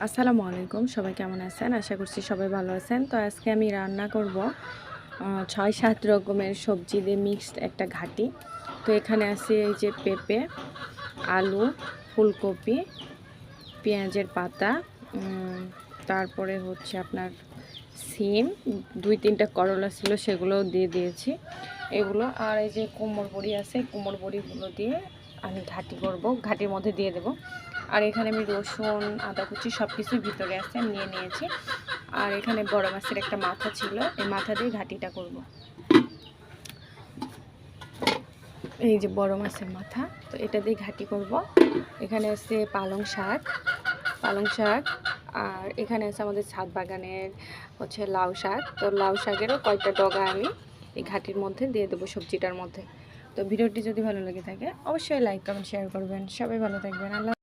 আসসালামু আলাইকুম, সবাই কেমন আছেন? আশা করছি সবাই ভালো আছেন। তো আজকে আমি রান্না করব ৬-৭ রকমের সবজি দিয়ে মিক্সড একটা ঘাটি। তো এখানে আছে এই যে পেঁপে, আলু, ফুলকপি, পেঁয়াজের পাতা, তারপরে হচ্ছে আপনার সিম, ২-৩টা করলা ছিল সেগুলোও দিয়ে দিয়েছি এগুলো। আর এই যে কুমড়ো বড়ি আছে, কুমড়ো বড়িগুলো দিয়ে আমি ঘাটি করব, ঘাটির মধ্যে দিয়ে দেব। আর এখানে আমি রসুন, আদা কুচি সব কিছুই ভিতরে আছে, আমি নিয়ে নিয়েছি। আর এখানে বড় মাছের একটা মাথা ছিল, এই মাথা দিয়ে ঘাটিটা করব। এই যে বড় মাছের মাথা, তো এটা দিয়ে ঘাটি করব। এখানে আছে পালং শাক, আর এখানে আছে আমাদের ছাদ বাগানের হচ্ছে লাউ শাক। তো লাউ শাকেরও কয়েকটা ডগা আমি এই ঘাটির মধ্যে দিয়ে দেবো সবজিটার মধ্যে। তো ভিডিওটি যদি ভালো লেগে থাকে অবশ্যই লাইক কমেন্ট শেয়ার করবেন। সবাই ভালো থাকবেন। আল্লাহ।